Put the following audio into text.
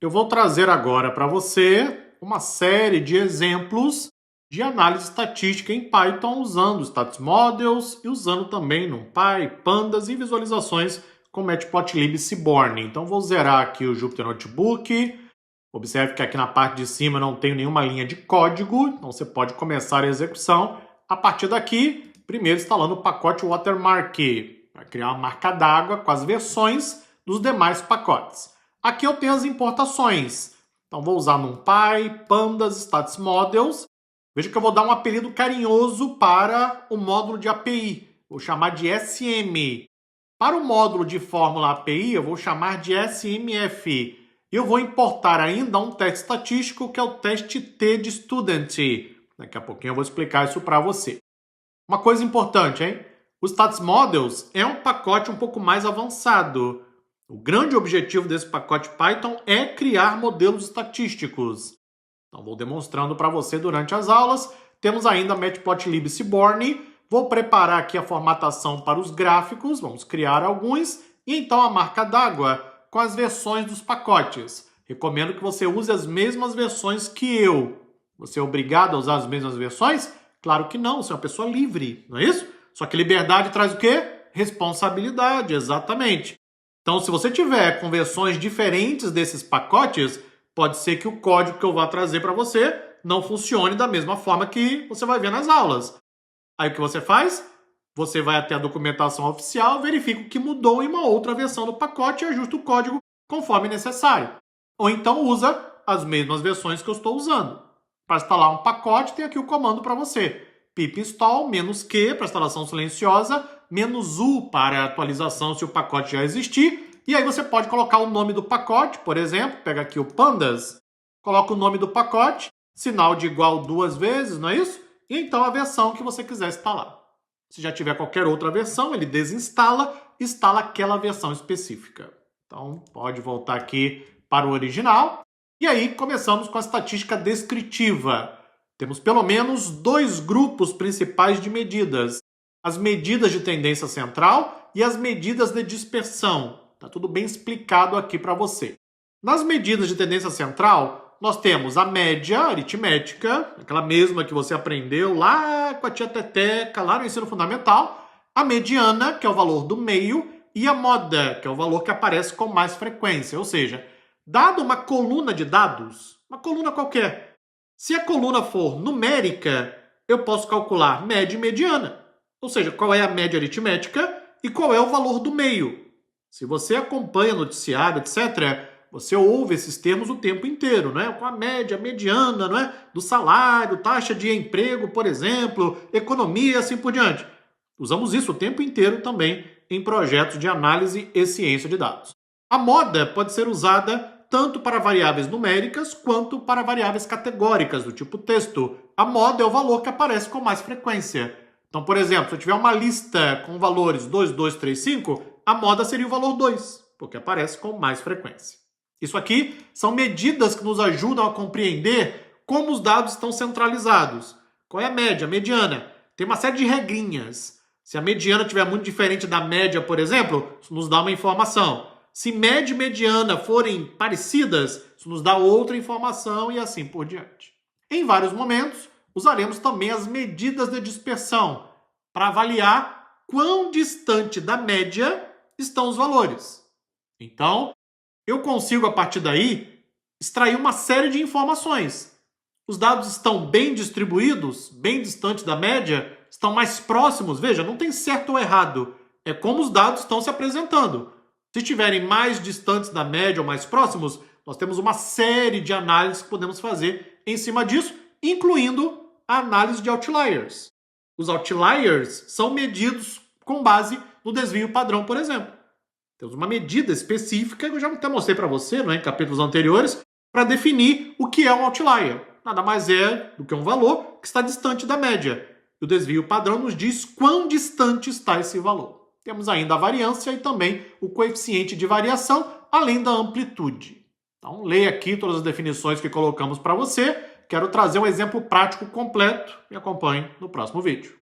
Eu vou trazer agora para você uma série de exemplos de análise estatística em Python usando Stats Models e usando também NumPy, Pandas e visualizações com Matplotlib e Seaborn. Então vou zerar aqui o Jupyter Notebook. Observe que aqui na parte de cima não tenho nenhuma linha de código, então você pode começar a execução a partir daqui, primeiro instalando o pacote Watermark, para criar uma marca d'água com as versões dos demais pacotes. Aqui eu tenho as importações, então vou usar NumPy, Pandas, Stats Models. Veja que eu vou dar um apelido carinhoso para o módulo de API, vou chamar de SM. Para o módulo de fórmula API, eu vou chamar de SMF. E eu vou importar ainda um teste estatístico, que é o teste T de Student. Daqui a pouquinho eu vou explicar isso para você. Uma coisa importante, hein? O Stats Models é um pacote um pouco mais avançado. O grande objetivo desse pacote Python é criar modelos estatísticos. Então, vou demonstrando para você durante as aulas. Temos ainda Matplotlib Seaborn. Vou preparar aqui a formatação para os gráficos. Vamos criar alguns. E então a marca d'água com as versões dos pacotes. Recomendo que você use as mesmas versões que eu. Você é obrigado a usar as mesmas versões? Claro que não, você é uma pessoa livre, não é isso? Só que liberdade traz o quê? Responsabilidade, exatamente. Então, se você tiver com versões diferentes desses pacotes, pode ser que o código que eu vá trazer para você não funcione da mesma forma que você vai ver nas aulas. Aí o que você faz? Você vai até a documentação oficial, verifica o que mudou em uma outra versão do pacote e ajusta o código conforme necessário. Ou então usa as mesmas versões que eu estou usando. Para instalar um pacote, tem aqui o comando para você. pip install -q para instalação silenciosa, -u para atualização se o pacote já existir. E aí você pode colocar o nome do pacote, por exemplo, pega aqui o Pandas, coloca o nome do pacote, sinal de igual 2 vezes, não é isso? E então a versão que você quiser instalar. Se já tiver qualquer outra versão, ele desinstala, instala aquela versão específica. Então, pode voltar aqui para o original. E aí, começamos com a estatística descritiva. Temos pelo menos 2 grupos principais de medidas. As medidas de tendência central e as medidas de dispersão. Está tudo bem explicado aqui para você. Nas medidas de tendência central, nós temos a média aritmética, aquela mesma que você aprendeu lá com a tia Teteca, lá no ensino fundamental, a mediana, que é o valor do meio, e a moda, que é o valor que aparece com mais frequência. Ou seja, dado uma coluna de dados, uma coluna qualquer, se a coluna for numérica, eu posso calcular média e mediana. Ou seja, qual é a média aritmética e qual é o valor do meio. Se você acompanha noticiário, etc., você ouve esses termos o tempo inteiro, né? Com a média, mediana, não é? Do salário, taxa de emprego, por exemplo, economia e assim por diante. Usamos isso o tempo inteiro também em projetos de análise e ciência de dados. A moda pode ser usada tanto para variáveis numéricas quanto para variáveis categóricas, do tipo texto. A moda é o valor que aparece com mais frequência. Então, por exemplo, se eu tiver uma lista com valores 2, 2, 3, 5, a moda seria o valor 2, porque aparece com mais frequência. Isso aqui são medidas que nos ajudam a compreender como os dados estão centralizados. Qual é a média, a mediana? Tem uma série de regrinhas. Se a mediana estiver muito diferente da média, por exemplo, isso nos dá uma informação. Se média e mediana forem parecidas, isso nos dá outra informação e assim por diante. Em vários momentos, usaremos também as medidas de dispersão para avaliar quão distante da média estão os valores. Então, eu consigo, a partir daí, extrair uma série de informações. Os dados estão bem distribuídos, bem distantes da média, estão mais próximos. Veja, não tem certo ou errado. É como os dados estão se apresentando. Se estiverem mais distantes da média ou mais próximos, nós temos uma série de análises que podemos fazer em cima disso, incluindo a análise de outliers. Os outliers são medidos com base no desvio padrão, por exemplo. Temos uma medida específica, que eu já até mostrei para você, em capítulos anteriores, para definir o que é um outlier. Nada mais é do que um valor que está distante da média. E o desvio padrão nos diz quão distante está esse valor. Temos ainda a variância e também o coeficiente de variação, além da amplitude. Então, leia aqui todas as definições que colocamos para você. Quero trazer um exemplo prático completo. Me acompanhe no próximo vídeo.